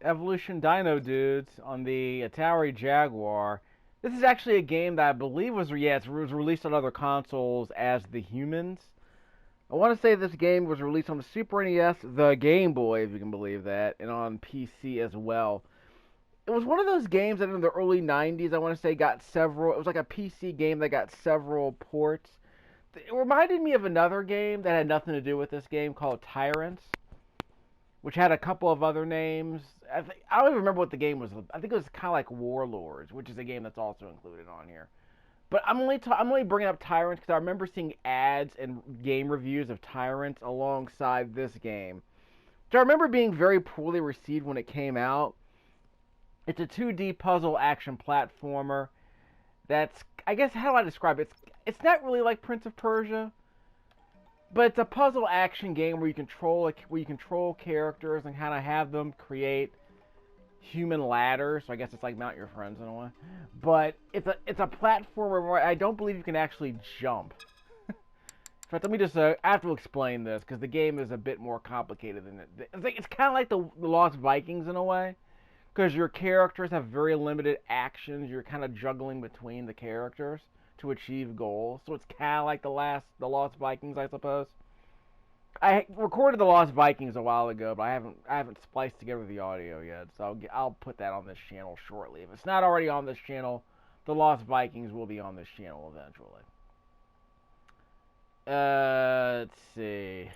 Evolution Dino Dudes on the Atari Jaguar. This is actually a game that I believe was it was released on other consoles as The Humans. I want to say this game was released on the Super NES, the Game Boy, if you can believe that, and on PC as well. It was one of those games that in the early 90s, I want to say, got several. It was like a PC game that got several ports. It reminded me of another game that had nothing to do with this game called Tyrants, which had a couple of other names. I don't even remember what the game was. I think it was kind of like Warlords, which is a game that's also included on here. But I'm only bringing up Tyrants because I remember seeing ads and game reviews of Tyrants alongside this game, which I remember being very poorly received when it came out. It's a 2D puzzle action platformer. That's, I guess, how do I describe it? It's not really like Prince of Persia, but it's a puzzle action game where you control characters and kind of have them create human ladders. So I guess it's like Mount Your Friends in a way. But it's a platformer where I don't believe you can actually jump. In fact, let me just I have to explain this because the game is a bit more complicated than it. It's kind of like the Lost Vikings in a way, because your characters have very limited actions. You're kind of juggling between the characters to achieve goals. So it's kind of like the Lost Vikings, I suppose. I recorded the Lost Vikings a while ago, but I haven't spliced together the audio yet. So I'll put that on this channel shortly. If it's not already on this channel, the Lost Vikings will be on this channel eventually. Let's see.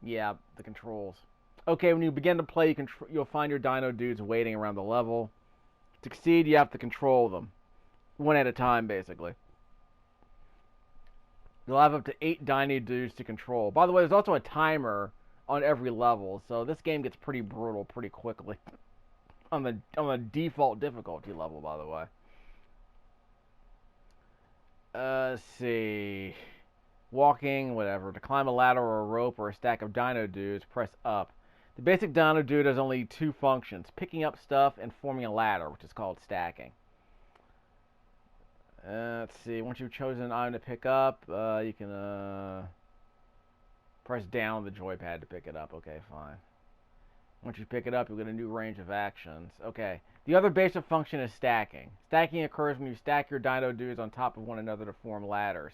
Yeah, the controls. Okay, when you begin to play, you'll find your Dino dudes waiting around the level. To succeed, you have to control them, one at a time, basically. You'll have up to 8 Dino dudes to control. By the way, there's also a timer on every level, so this game gets pretty brutal pretty quickly. on the default difficulty level, by the way. Let's see. Walking, whatever. To climb a ladder or a rope or a stack of Dino dudes, press up. The basic Dino dude has only 2 functions: picking up stuff and forming a ladder, which is called stacking. Let's see. Once you've chosen an item to pick up, you can press down on the joypad to pick it up. Okay, fine. Once you pick it up, you'll get a new range of actions. Okay. The other basic function is stacking. Stacking occurs when you stack your Dino dudes on top of one another to form ladders.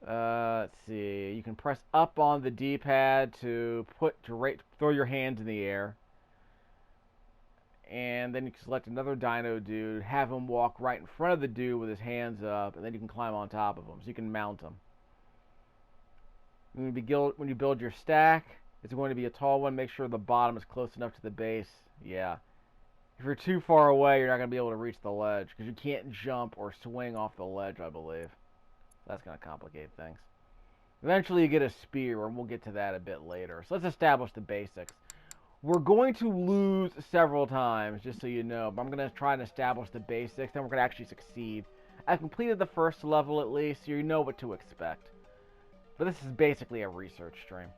Let's see. You can press up on the D-pad to throw your hands in the air. And then you can select another Dino dude, have him walk right in front of the dude with his hands up, and then you can climb on top of him, so you can mount him. When you build your stack, it's going to be a tall one. Make sure the bottom is close enough to the base. Yeah. If you're too far away, you're not going to be able to reach the ledge, because you can't jump or swing off the ledge, I believe. That's going to complicate things. Eventually you get a spear, and we'll get to that a bit later. So let's establish the basics. We're going to lose several times, just so you know, but I'm going to try and establish the basics, then we're going to actually succeed. I've completed the first level at least, so you know what to expect. But this is basically a research stream.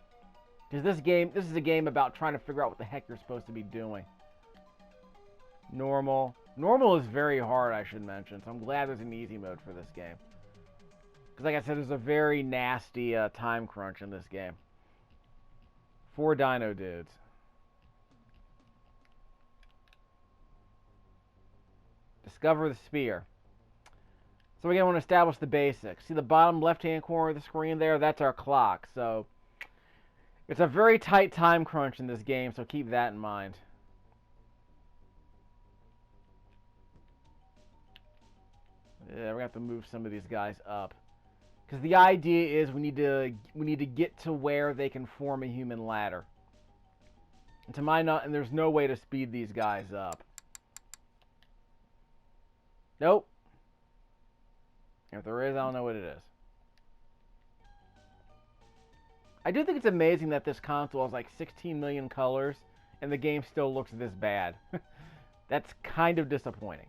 Because this is a game about trying to figure out what the heck you're supposed to be doing. Normal. Normal is very hard, I should mention, so I'm glad there's an easy mode for this game. Because like I said, there's a very nasty time crunch in this game. 4 Dino dudes. Discover the spear. So again, I want to establish the basics. See the bottom left-hand corner of the screen there? That's our clock. So it's a very tight time crunch in this game, so keep that in mind. Yeah, we're gonna have to move some of these guys up, because the idea is we need to get to where they can form a human ladder. And there's no way to speed these guys up. Nope. If there is, I don't know what it is. I do think it's amazing that this console has like 16 million colors and the game still looks this bad. That's kind of disappointing.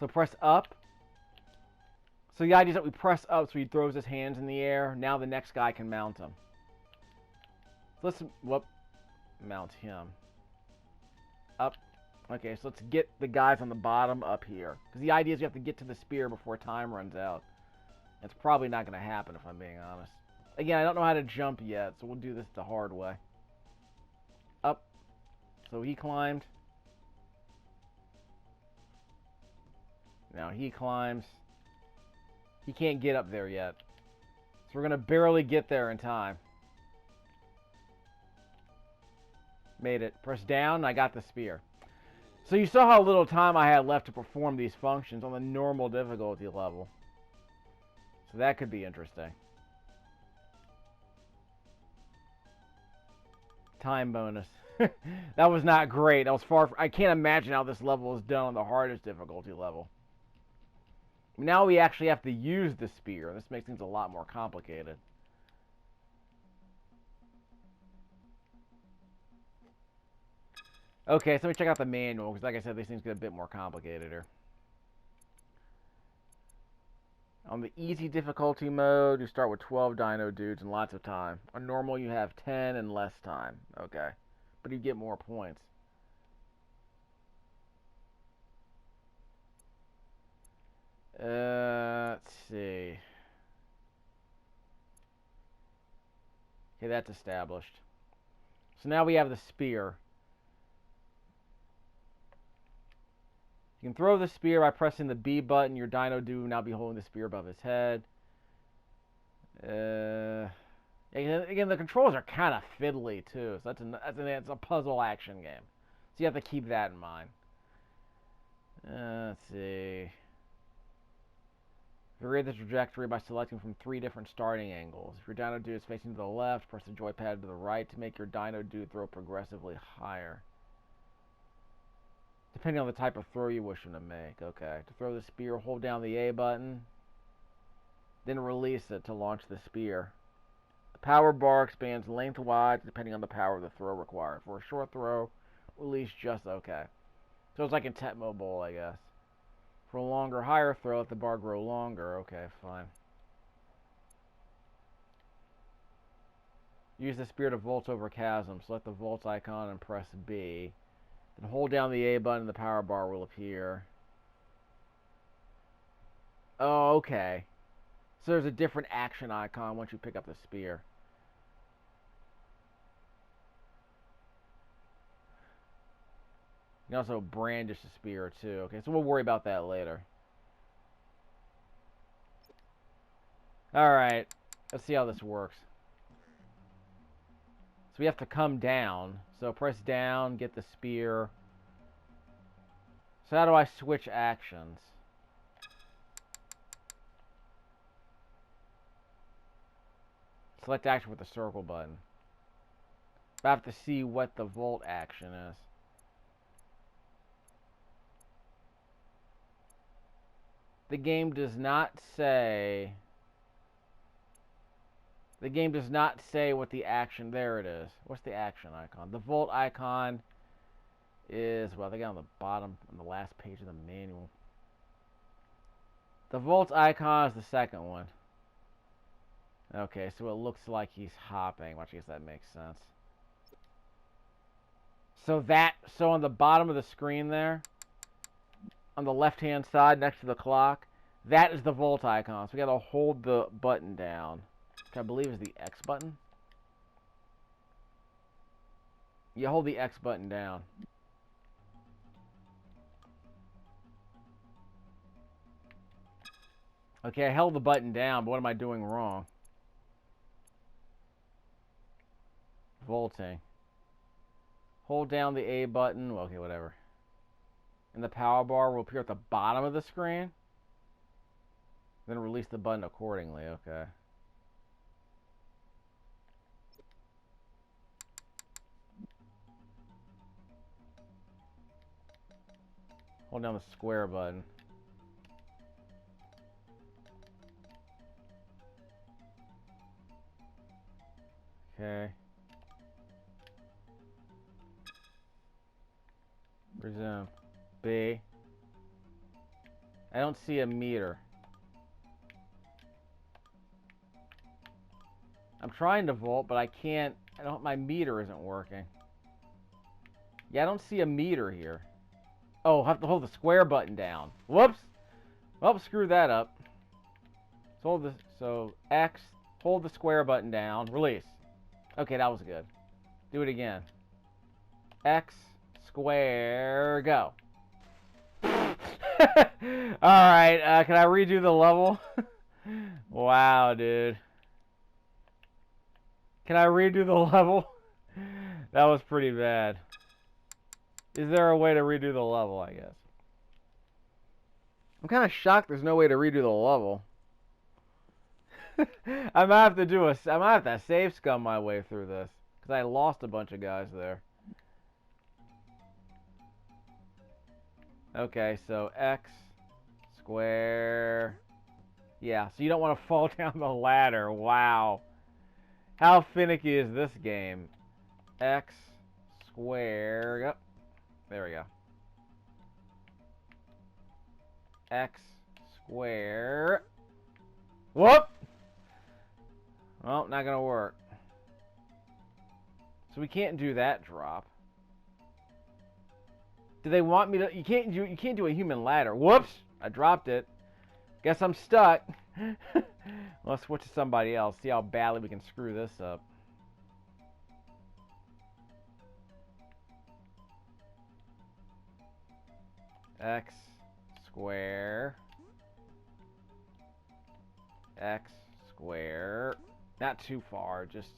So press up. So the idea is that we press up so he throws his hands in the air. Now the next guy can mount him. So let's mount him. Up. Okay, so let's get the guys on the bottom up here. Because the idea is you have to get to the spear before time runs out. It's probably not going to happen if I'm being honest. Again, I don't know how to jump yet, so we'll do this the hard way. Up. So he climbed. Now he climbs. He can't get up there yet. So we're going to barely get there in time. Made it. Press down, and I got the spear. So you saw how little time I had left to perform these functions on the normal difficulty level. So that could be interesting. Time bonus. That was not great. That was far. I can't imagine how this level is done on the hardest difficulty level. Now we actually have to use the spear. This makes things a lot more complicated. Okay, so let me check out the manual, because like I said, these things get a bit more complicated here. On the easy difficulty mode, you start with 12 dino dudes and lots of time. On normal, you have 10 and less time. Okay. But you get more points. Let's see. Okay, that's established. So now we have the spear. You can throw the spear by pressing the B button. Your dino dude will now be holding the spear above his head. Again, the controls are kind of fiddly too. So that's a puzzle action game. So you have to keep that in mind. Let's see. Vary the trajectory by selecting from 3 different starting angles. If your dino dude is facing to the left, press the joypad to the right to make your dino dude throw progressively higher. Depending on the type of throw you wish him to make. Okay. To throw the spear, hold down the A button. Then release it to launch the spear. The power bar expands lengthwise depending on the power of the throw required. For a short throw, release just okay. So it's like in Tecmo Bowl, I guess. For a longer, higher throw, let the bar grow longer. Okay, fine. Use the spear to vault over chasm. Select the vault icon and press B. Then hold down the A button and the power bar will appear. Oh, okay. So there's a different action icon once you pick up the spear. You can also brandish the spear too. Okay, so we'll worry about that later. Alright, let's see how this works. So we have to come down. So press down, get the spear. So how do I switch actions? Select action with the circle button. I have to see what the vault action is. The game does not say... The game does not say what the action... There it is. What's the action icon? The vault icon is... Well, I think on the bottom, on the last page of the manual. The vault icon is the second one. Okay, so it looks like he's hopping. Well, I guess that makes sense. So on the bottom of the screen there, on the left-hand side next to the clock, that is the vault icon. So we gotta hold the button down, which I believe is the X button. You hold the X button down. Okay, I held the button down, but what am I doing wrong? Vaulting. Hold down the A button. Well, okay, whatever. And the power bar will appear at the bottom of the screen. Then release the button accordingly. Okay. Hold down the square button. Okay. Resume. B. I don't see a meter. I'm trying to vault, but I can't. My meter isn't working. Yeah, I don't see a meter here. Oh, I have to hold the square button down. Whoops. Well, screw that up. So X, Hold the square button down. Release. Okay, that was good. Do it again. X, square, go. Alright, can I redo the level? Wow, dude. Can I redo the level? That was pretty bad. Is there a way to redo the level, I guess? I'm kind of shocked there's no way to redo the level. I might have to save scum my way through this. Because I lost a bunch of guys there. Okay, so X, square. Yeah, so you don't want to fall down the ladder. Wow. How finicky is this game? X, square. Yep. There we go. X, square. Whoop! Well, not gonna work. So we can't do that drop. Do they want me to? You can't do a human ladder. Whoops! I dropped it. Guess I'm stuck. Let's switch to somebody else. See how badly we can screw this up. X square. X square. Not too far, just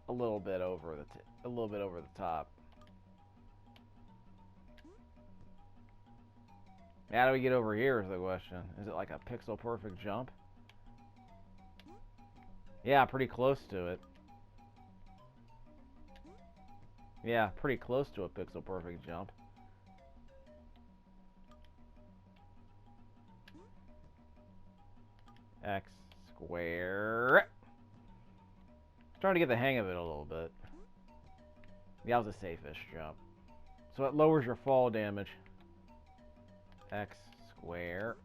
a little bit over the top. How do we get over here is the question. Is it like a pixel perfect jump? Yeah, pretty close to it. Yeah, pretty close to a pixel perfect jump. X square. Starting to get the hang of it a little bit. Yeah, that was a safe-ish jump. So it lowers your fall damage. X square.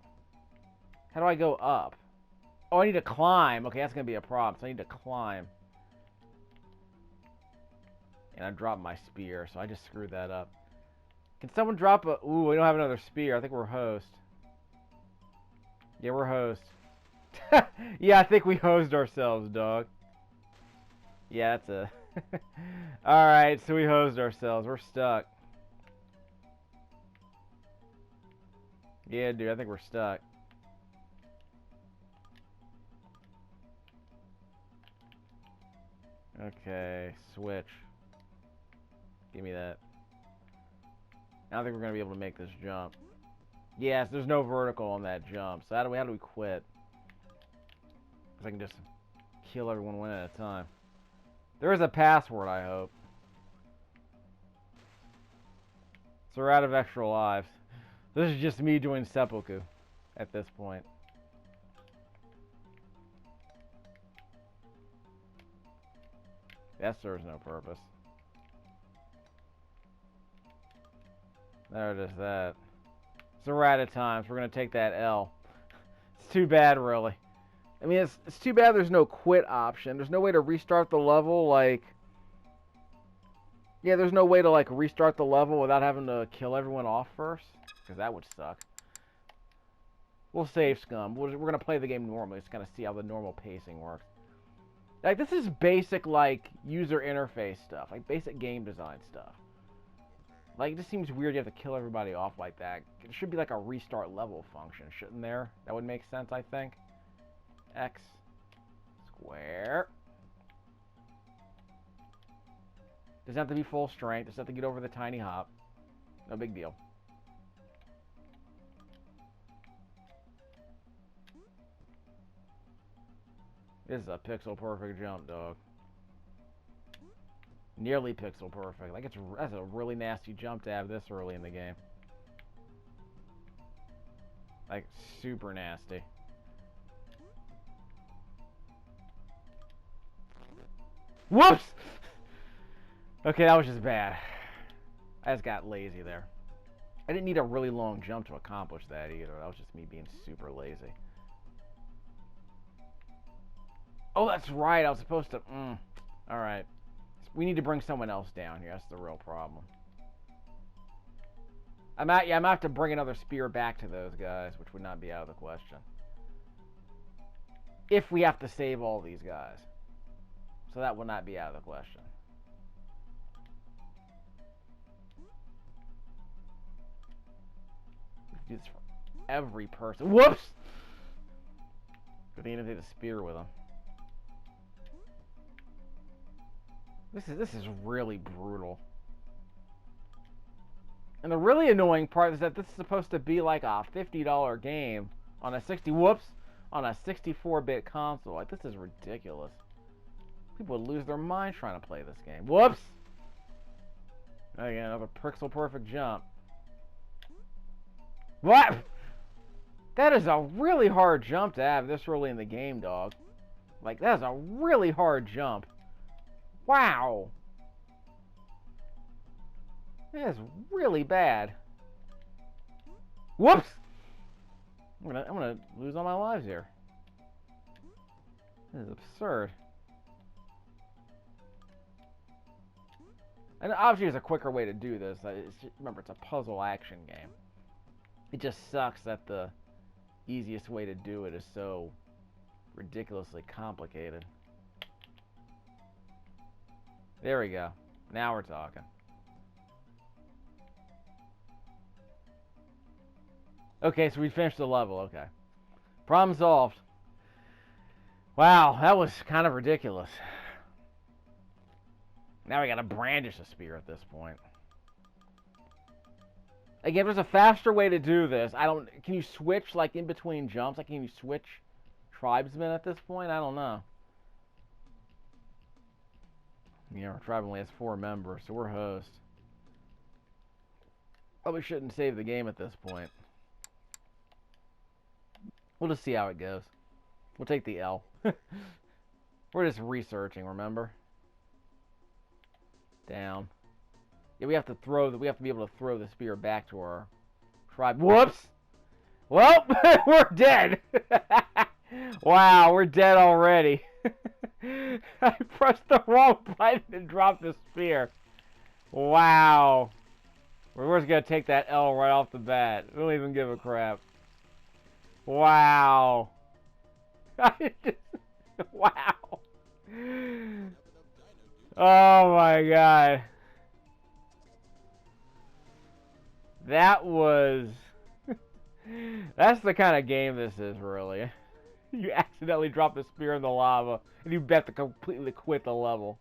How do I go up? Oh, I need to climb. Okay, that's going to be a problem. So I need to climb. And I dropped my spear, so I just screwed that up. Can someone drop a... Ooh, we don't have another spear. I think we're host. Yeah, we're host. Yeah, I think we hosed ourselves, dog. Yeah, that's a... Alright, so we hosed ourselves. We're stuck. Yeah, dude, I think we're stuck. Okay, switch. Give me that. I don't think we're going to be able to make this jump. Yes, there's no vertical on that jump. So how do we quit? Because I can just kill everyone one at a time. There is a password, I hope. So we're out of extra lives. This is just me doing seppuku at this point. That serves no purpose. There it is, that. So we're out of time, so we're going to take that L. It's too bad, really. I mean, it's too bad there's no quit option. There's no way to restart the level, like... Yeah, there's no way to, like, restart the level without having to kill everyone off first. Because that would suck. We'll save scum. We're going to play the game normally. Just kind of see how the normal pacing works. Like, this is basic, like, user interface stuff. Like, basic game design stuff. Like, it just seems weird you have to kill everybody off like that. It should be like a restart level function, shouldn't there? That would make sense, I think. X square. Doesn't have to be full strength. Just have to get over the tiny hop. No big deal. This is a pixel perfect jump, dog. Nearly pixel perfect. Like, that's a really nasty jump to have this early in the game. Like, super nasty. Whoops! Okay, that was just bad. I just got lazy there. I didn't need a really long jump to accomplish that either. That was just me being super lazy. Oh, that's right. I was supposed to... Alright. We need to bring someone else down here. That's the real problem. I'm gonna have to bring another spear back to those guys, which would not be out of the question. if we have to save all these guys. So that will not be out of the question. Let's do this for every person. Whoops! Good thing I didn't take a spear with him. This is really brutal. And the really annoying part is that this is supposed to be like a $50 game on a 64-bit console. Like, this is ridiculous. People would lose their mind trying to play this game. Whoops! Again, another pixel perfect jump. What? That is a really hard jump to have this early in the game, dog. Like, that is a really hard jump. Wow. That is really bad. Whoops! I'm gonna lose all my lives here. This is absurd. And obviously there's a quicker way to do this. Remember, it's a puzzle action game. It just sucks that the easiest way to do it is so ridiculously complicated. There we go. Now we're talking. Okay, so we finished the level. Okay. Problem solved. Wow, that was kind of ridiculous. Now we gotta brandish a spear at this point. Again, there's a faster way to do this. Can you switch, like, in between jumps? Like, can you switch tribesmen at this point? I don't know. Yeah, our tribe only has 4 members, so we're host. Probably shouldn't save the game at this point. We'll just see how it goes. We'll take the L. We're just researching, remember? Down. Yeah, we have to be able to throw the spear back to our tribe. Whoops! Well, we're dead! Wow, we're dead already. I pressed the wrong button and dropped the spear. Wow. We're just gonna take that L right off the bat. We don't even give a crap. Wow. Wow. Oh my god. That was... That's the kind of game this is, really. You accidentally drop the spear in the lava, and you have to completely quit the level.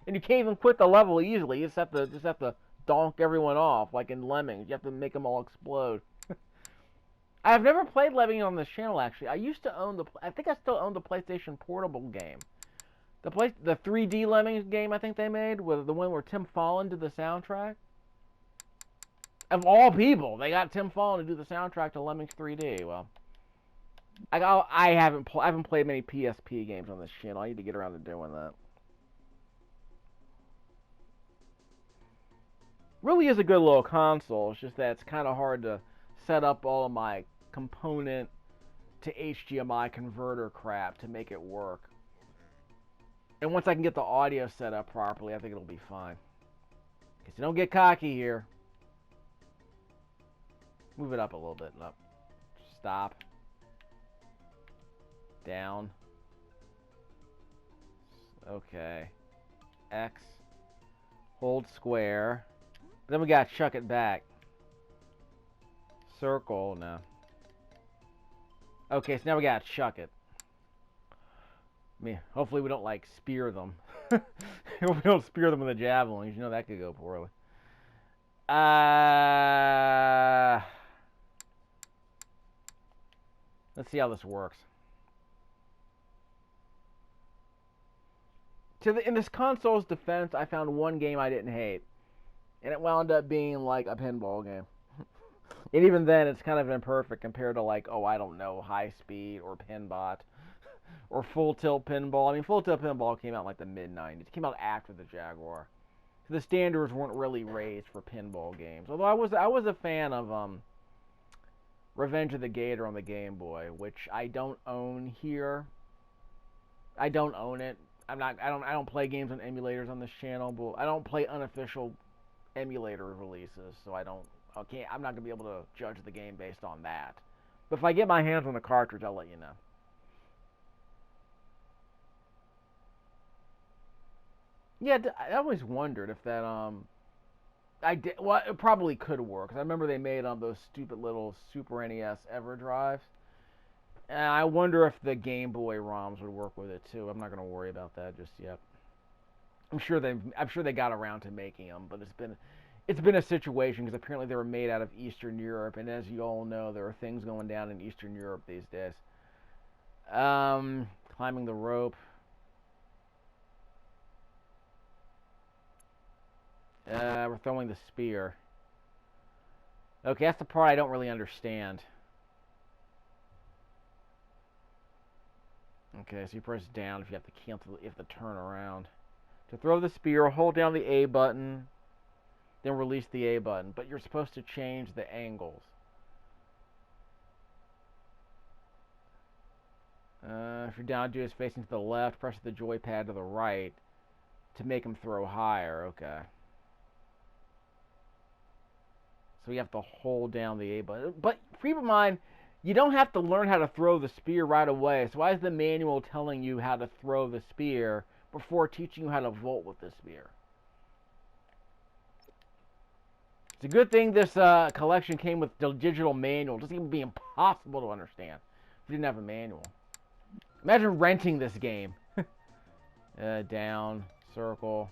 And you can't even quit the level easily. You just have to donk everyone off, like in Lemmings. You have to make them all explode. I've never played Lemmings on this channel, actually. I used to own I think I still own the PlayStation Portable game. The 3D Lemmings game I think they made, with the one where Tim Fallon did the soundtrack. Of all people, they got Tim Fallon to do the soundtrack to Lemmings 3D. Well, I haven't played many PSP games on this channel. I need to get around to doing that. Really is a good little console. It's just that it's kind of hard to set up all of my component to HDMI converter crap to make it work. And once I can get the audio set up properly, I think it'll be fine. Because you don't get cocky here. Move it up a little bit. Up. Stop. Down. Okay. X. Hold square. Then we gotta chuck it back. Circle, no. Okay, so now we gotta chuck it. I mean, hopefully we don't, like, spear them. If we don't spear them with a javelin, because you know that could go poorly. Let's see how this works. In this console's defense, I found one game I didn't hate. And it wound up being, like, a pinball game. And even then, it's kind of imperfect compared to, like, oh, I don't know, High Speed or Pinbot or Full Tilt Pinball. I mean, Full Tilt Pinball came out in, like, the mid-90s. It came out after the Jaguar. So the standards weren't really raised for pinball games. Although I was a fan of Revenge of the Gator on the Game Boy, which I don't own here. I don't own it. I don't play games on emulators on this channel, but I don't play unofficial emulator releases, so I'm not gonna be able to judge the game based on that. But if I get my hands on the cartridge, I'll let you know. Yeah, I always wondered if that I did. Well, it probably could work. 'Cause I remember they made those stupid little Super NES EverDrives, and I wonder if the Game Boy ROMs would work with it too. I'm not gonna worry about that just yet. I'm sure they got around to making them, but it's been a situation because apparently they were made out of Eastern Europe, and as you all know, there are things going down in Eastern Europe these days. Climbing the rope. We're throwing the spear. Okay, that's the part I don't really understand. Okay, so you press down if you have to cancel, you have to turn around. To throw the spear, hold down the A button, then release the A button. But you're supposed to change the angles. If your down is facing to the left, press the joypad to the right to make him throw higher. Okay. So you have to hold down the A button. But keep in mind, you don't have to learn how to throw the spear right away. So why is the manual telling you how to throw the spear before teaching you how to vault with the spear? It's a good thing this collection came with the digital manual. It doesn't even be impossible to understand if you didn't have a manual. Imagine renting this game. Down, circle,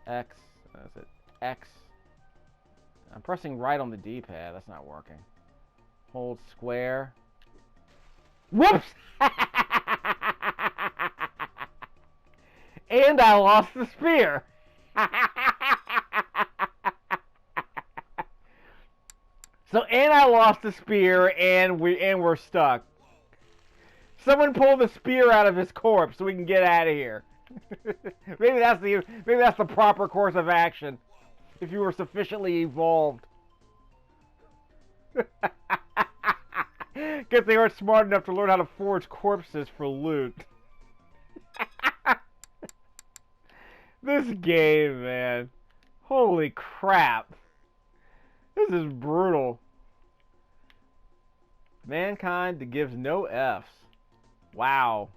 X. That's it. X. I'm pressing right on the D-pad. That's not working. Hold square. Whoops! And I lost the spear. So, and I lost the spear, and we're stuck. Someone pull the spear out of his corpse so we can get out of here. maybe that's the proper course of action. If you were sufficiently evolved. Guess they weren't smart enough to learn how to forge corpses for loot. This game, man. Holy crap. This is brutal. Mankind that gives no Fs. Wow.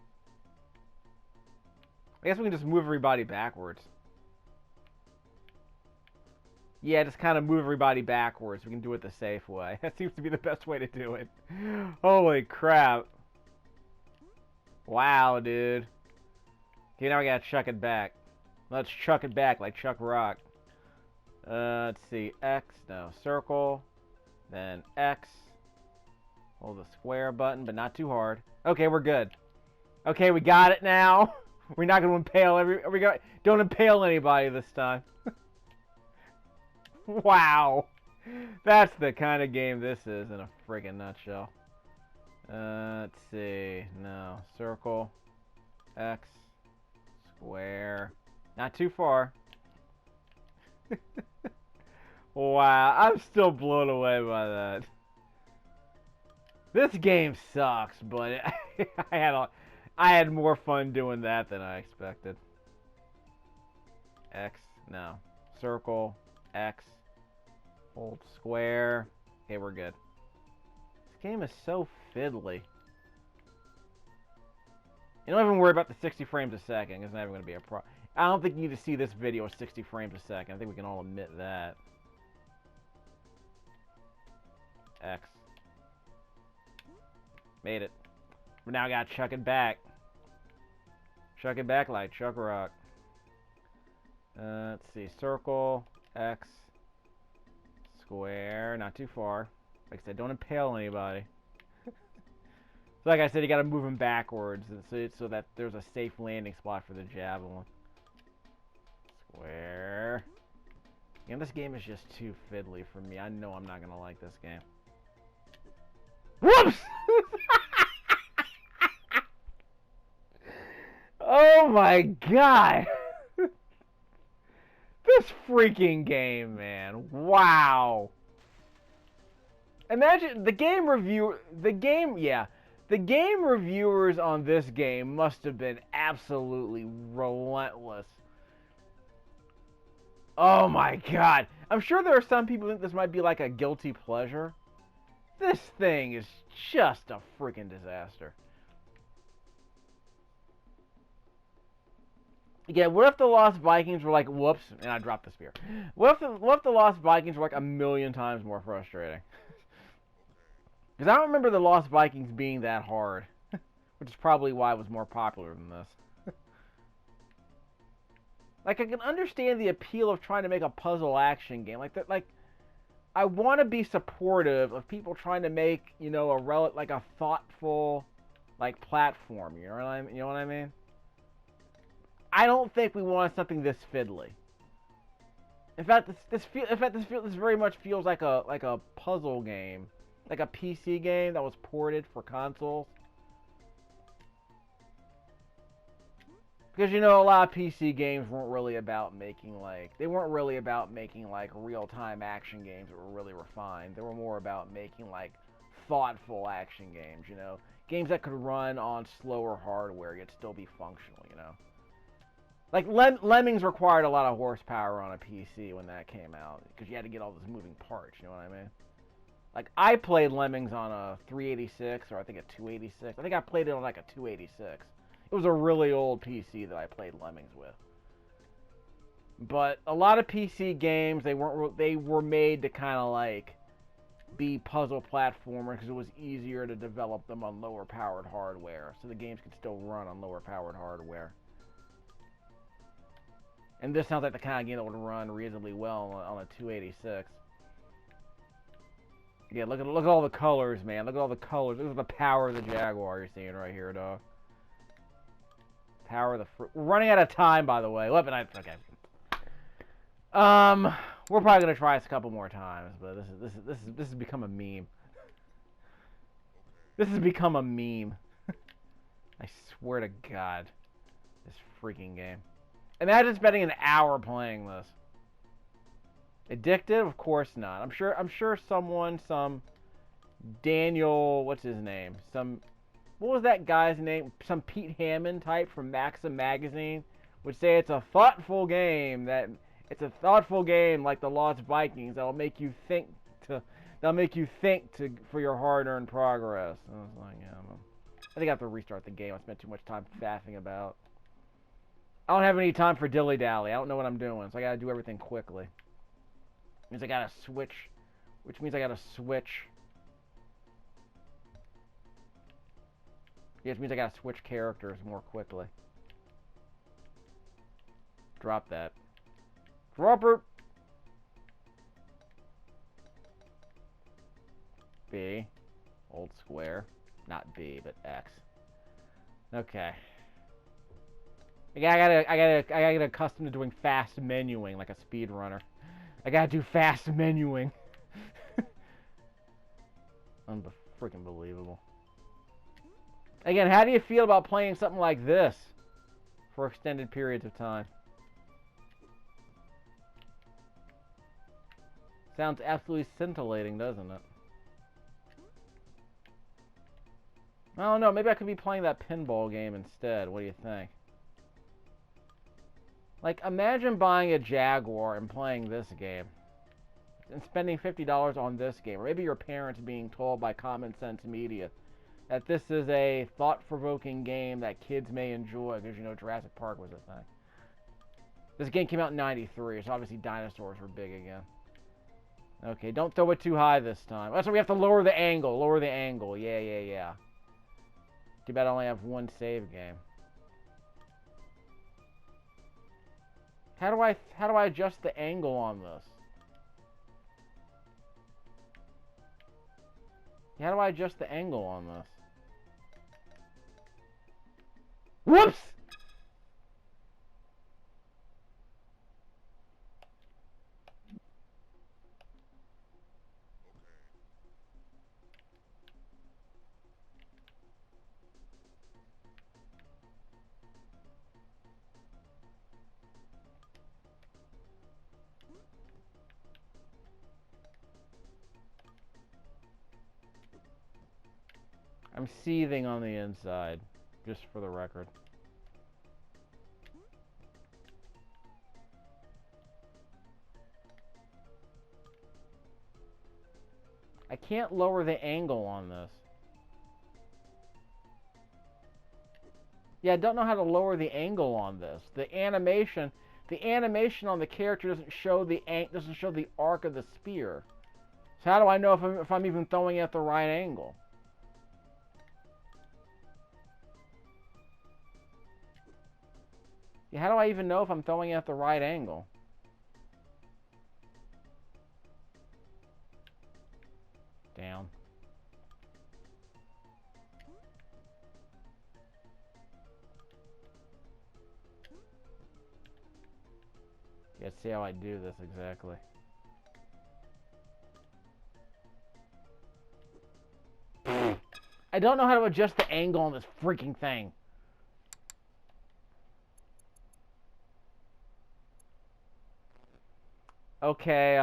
I guess we can just move everybody backwards. Yeah, just kind of move everybody backwards. We can do it the safe way. That seems to be the best way to do it. Holy crap. Wow, dude. Okay, now we gotta chuck it back. Let's chuck it back like Chuck Rock. Let's see. X, no, circle. Then X. Hold the square button, but not too hard. Okay, we're good. Okay, we got it now. We're not gonna impale don't impale anybody this time. Wow. That's the kind of game this is in a friggin' nutshell. Let's see. No. Circle. X. Square. Not too far. Wow. I'm still blown away by that. This game sucks, but I had more fun doing that than I expected. X. No. Circle. X. Hold square. Okay, we're good. This game is so fiddly. You don't even worry about the 60 frames a second. It's not even going to be a problem. I don't think you need to see this video at 60 frames a second. I think we can all admit that. X. Made it. We now got to chuck it back. Chuck it back like Chuck Rock. Let's see. Circle. X. Square. Not too far. Like I said, don't impale anybody. So like I said, you gotta move them backwards so that there's a safe landing spot for the javelin. Square. And this game is just too fiddly for me. I know I'm not gonna like this game. Whoops! Oh my god! This freaking game, man. Wow. Imagine the game reviewers on this game must have been absolutely relentless. Oh my god. I'm sure there are some people who think this might be like a guilty pleasure. This thing is just a freaking disaster. Yeah, what if the Lost Vikings were like, whoops, and I dropped the spear. What if the Lost Vikings were like a million times more frustrating? Because I don't remember the Lost Vikings being that hard, which is probably why it was more popular than this. Like, I can understand the appeal of trying to make a puzzle action game. Like that, like I want to be supportive of people trying to make, you know, like a thoughtful, like platform. You know what I mean? I don't think we want something this fiddly. In fact, this very much feels like a puzzle game, like a PC game that was ported for consoles. Because, you know, a lot of PC games weren't really about making, like, real-time action games that were really refined. They were more about making, like, thoughtful action games, you know? Games that could run on slower hardware yet still be functional, you know? Like, Lemmings required a lot of horsepower on a PC when that came out, because you had to get all those moving parts, you know what I mean? Like, I played Lemmings on a 386, or I think a 286. I think I played it on, like, a 286. It was a really old PC that I played Lemmings with. But a lot of PC games, they were made to kind of like be puzzle platformers because it was easier to develop them on lower powered hardware, so the games could still run on lower powered hardware. And this sounds like the kind of game that would run reasonably well on a 286. Yeah, look at all the colors, man. Look at all the colors. Look at the power of the Jaguar you're seeing right here, dog. Power of the we're running out of time, by the way. Okay. We're probably gonna try this a couple more times, but this has become a meme. This has become a meme. I swear to God, this freaking game. Imagine spending an hour playing this. Addictive? Of course not. I'm sure some Daniel, what's his name? What was that guy's name? Some Pete Hammond type from Maxim magazine would say it's a thoughtful game like the Lost Vikings that'll make you think for your hard-earned progress. And I was like, yeah, I think I have to restart the game. I spent too much time faffing about. I don't have any time for dilly-dally. I don't know what I'm doing, so I gotta do everything quickly. Which means I gotta switch. Yeah, it means I gotta switch characters more quickly. Drop that. Drop it! B. Old square. Not B, but X. Okay. I gotta get accustomed to doing fast menuing like a speedrunner. I gotta do fast menuing. Freaking believable. Again, how do you feel about playing something like this for extended periods of time? Sounds absolutely scintillating, doesn't it? I don't know, maybe I could be playing that pinball game instead. What do you think? Like, imagine buying a Jaguar and playing this game. And spending $50 on this game. Or maybe your parents being told by Common Sense Media that this is a thought-provoking game that kids may enjoy, because, you know, Jurassic Park was a thing. This game came out in '93, so obviously dinosaurs were big again. Okay, don't throw it too high this time. That's why we have to lower the angle. Lower the angle. Yeah. Too bad I only have one save game. How do I adjust the angle on this? How do I adjust the angle on this? Whoops! I'm seething on the inside, just for the record. I can't lower the angle on this. Yeah, I don't know how to lower the angle on this. The animation on the character doesn't show the arc of the spear. So how do I know if I'm even throwing it at the right angle? Yeah, how do I even know if I'm throwing it at the right angle? Down. Let's see how I do this exactly. I don't know how to adjust the angle on this freaking thing. Okay,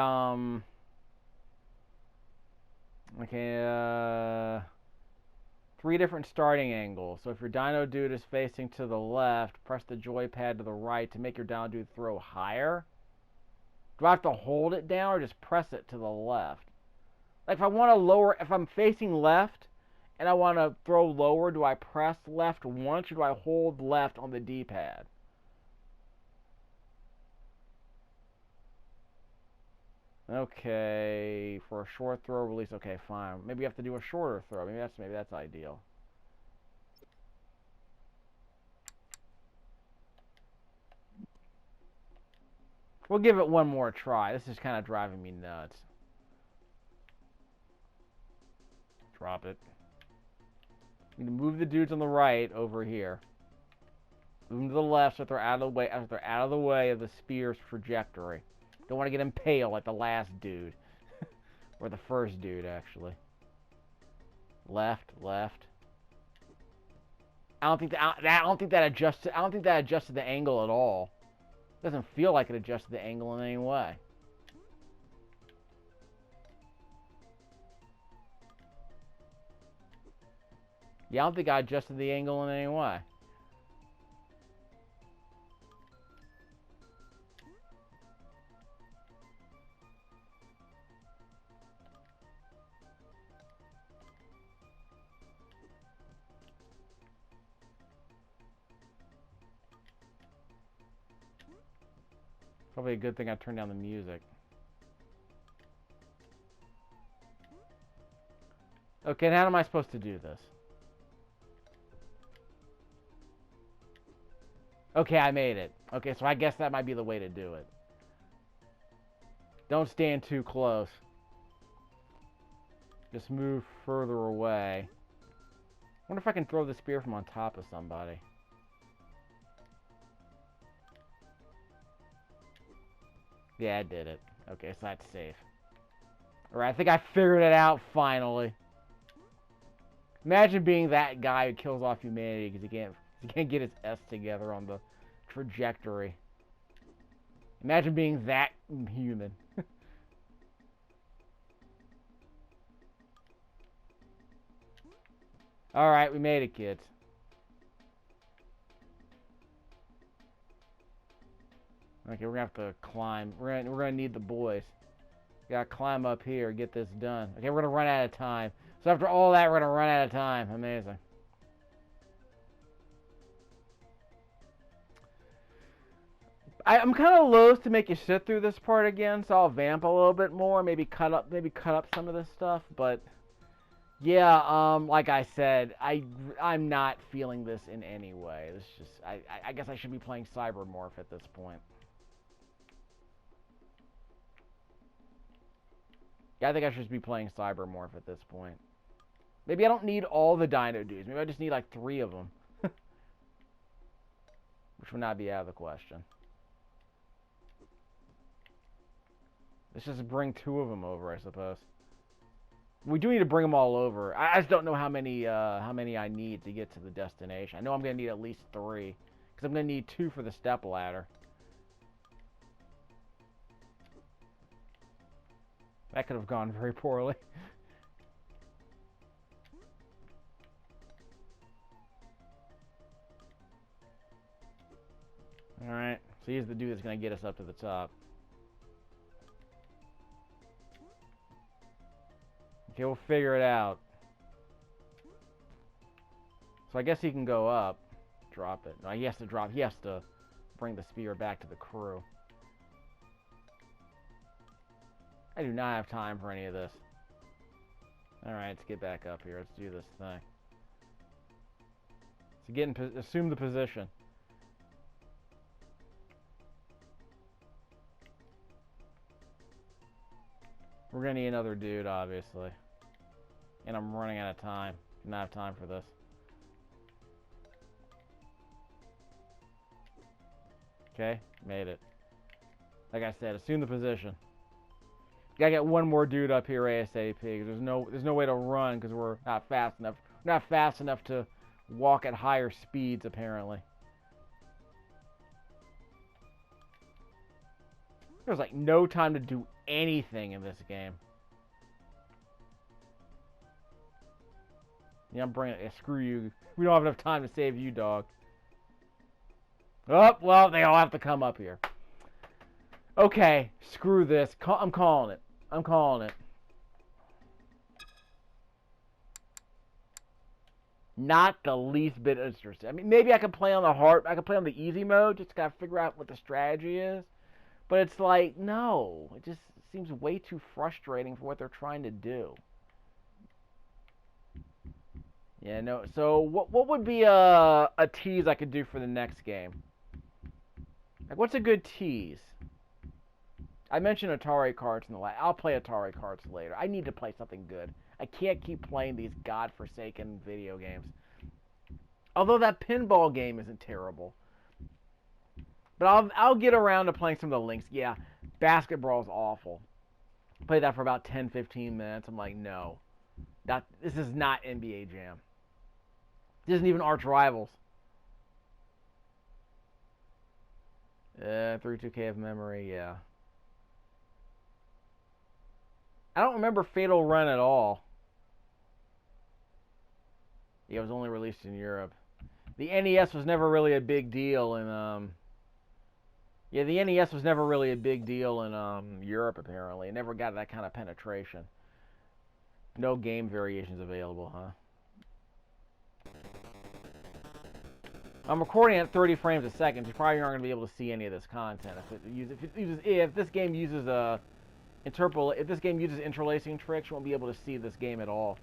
okay, 3 different starting angles. So if your Dino Dude is facing to the left, press the joypad to the right to make your Dino Dude throw higher. Do I have to hold it down or just press it to the left? Like if I want to lower, if I'm facing left and I want to throw lower, do I press left once or do I hold left on the D-pad? Okay, for a short throw release, okay, fine. Maybe you have to do a shorter throw. Maybe that's ideal. We'll give it one more try. This is kind of driving me nuts. Drop it. You can move the dudes on the right over here. Move them to the left so they're out of the way. They're out of the way of the spear's trajectory. Don't want to get impaled like the last dude, or the first dude actually. Left, left. I don't think that adjusted the angle at all. It doesn't feel like it adjusted the angle in any way. Yeah, I don't think I adjusted the angle in any way. Probably a good thing I turned down the music. Okay, and how am I supposed to do this? Okay, I made it. Okay, so I guess that might be the way to do it. Don't stand too close. Just move further away. I wonder if I can throw the spear from on top of somebody. Yeah, I did it. Okay, so that's safe. Alright, I think I figured it out finally. Imagine being that guy who kills off humanity because he can't get his S together on the trajectory. Imagine being that human. Alright, we made it, kids. Okay, we're gonna have to climb. We're gonna need the boys. We gotta climb up here, get this done. Okay, we're gonna run out of time. So after all that, we're gonna run out of time. Amazing. I'm kind of loath to make you sit through this part again, so I'll vamp a little bit more, maybe cut up some of this stuff. But yeah, like I said, I'm not feeling this in any way. This just I guess I should be playing Cybermorph at this point. Yeah, I think I should be playing Cybermorph at this point. Maybe I don't need all the Dino dudes. Maybe I just need like 3 of them. Which would not be out of the question. Let's just bring 2 of them over, I suppose. We do need to bring them all over. I just don't know how many I need to get to the destination. I know I'm going to need at least 3. Because I'm going to need 2 for the step ladder. That could have gone very poorly. Alright, so here's the dude that's going to get us up to the top. Okay, we'll figure it out. So I guess he can go up. drop it. No, he has to bring the spear back to the crew. I do not have time for any of this. Alright, let's get back up here. Let's do this thing. So assume the position. We're gonna need another dude, obviously. And I'm running out of time. Do not have time for this. Okay, made it. Like I said, assume the position. Gotta get one more dude up here ASAP. There's no way to run because we're not fast enough. We're not fast enough to walk at higher speeds, apparently. There's like no time to do anything in this game. Yeah, I'm bringing it. Screw you. We don't have enough time to save you, dog. Oh, well, they all have to come up here. Okay, screw this. I'm calling it. I'm calling it. Not the least bit interested. I mean, maybe I could play on the easy mode. Just gotta figure out what the strategy is. But it's like, no. It just seems way too frustrating for what they're trying to do. Yeah, no. So, what would be a tease I could do for the next game? Like, what's a good tease? I mentioned Atari carts in the last. I'll play Atari carts later. I need to play something good. I can't keep playing these godforsaken video games. Although that pinball game isn't terrible. But I'll get around to playing some of the links. Yeah, basketball's awful. Played that for about 10-15 minutes. I'm like, no. This is not NBA Jam. This isn't even Arch Rivals. 32K of memory, yeah. I don't remember Fatal Run at all. Yeah, it was only released in Europe. The NES was never really a big deal in yeah, the NES was never really a big deal in Europe apparently. It never got that kind of penetration. No game variations available, huh? I'm recording at 30 frames a second. You probably aren't going to be able to see any of this content if this game uses interlacing tricks. You won't be able to see this game at all.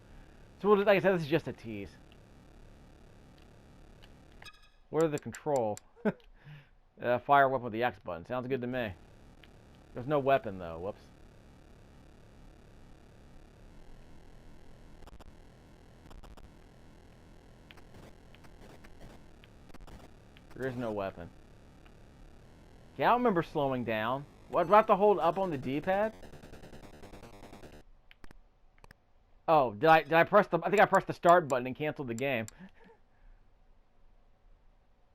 So like I said, this is just a tease. What are the controls? Fire weapon with the X button. Sounds good to me. There's no weapon though. Whoops. There is no weapon. Yeah, I don't remember slowing down. What, do I have to hold up on the D-pad? Oh, did I press the... I think I pressed the start button and canceled the game.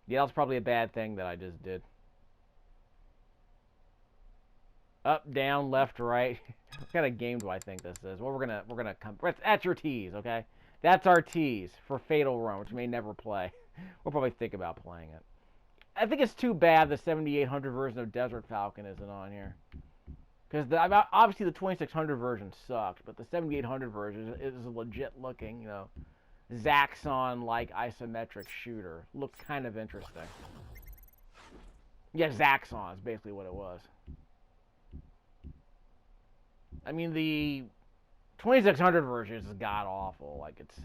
Yeah, that was probably a bad thing that I just did. Up, down, left, right. What kind of game do I think this is? Well, we're gonna come... That's your tease, okay? That's our tease for Fatal Run, which we may never play. We'll probably think about playing it. I think it's too bad the 7800 version of Desert Falcon isn't on here. Because obviously the 2600 version sucked, but the 7800 version is a legit looking, you know, Zaxxon-like isometric shooter. Looks kind of interesting. Yeah, Zaxxon is basically what it was. I mean, the 2600 version is god-awful. Like, it's...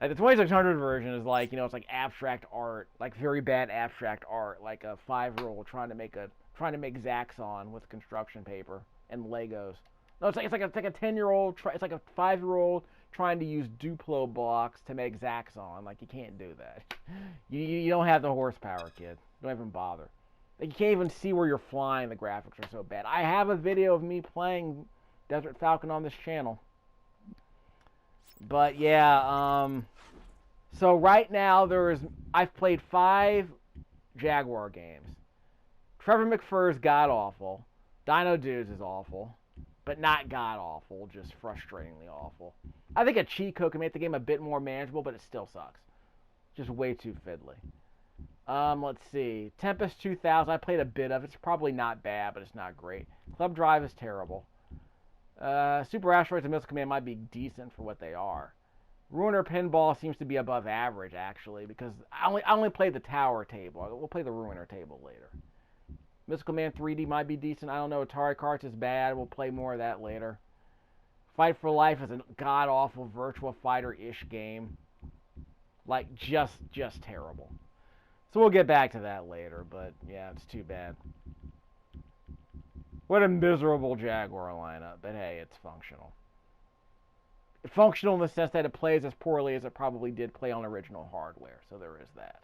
like, the 2600 version is like, you know, it's like abstract art. Like, very bad abstract art. Like a 5-year-old trying to make Zaxxon with construction paper and Legos. No, it's like a 10-year-old... It's like a 5-year-old trying to use Duplo blocks to make Zaxxon. Like, you can't do that. You don't have the horsepower, kid. Don't even bother. Like, you can't even see where you're flying. The graphics are so bad. I have a video of me playing Desert Falcon on this channel. But yeah, so right now I've played 5 Jaguar games. Trevor McFur's god-awful. Dino Dudes is awful. But not god-awful, just frustratingly awful. I think a cheat code can make the game a bit more manageable, but it still sucks. Just way too fiddly. Let's see. Tempest 2000, I played a bit of it. It's probably not bad, but it's not great. Club Drive is terrible. Super Asteroids and Missile Command might be decent for what they are. Ruiner Pinball seems to be above average, actually, because I only played the Tower table. We'll play the Ruiner table later. Mystical Man 3D might be decent. I don't know. Atari Carts is bad. We'll play more of that later. Fight for Life is a god-awful Virtua Fighter-ish game. Like, just terrible. So we'll get back to that later, but yeah, it's too bad. What a miserable Jaguar lineup, but hey, it's functional. Functional in the sense that it plays as poorly as it probably did play on original hardware, so there is that.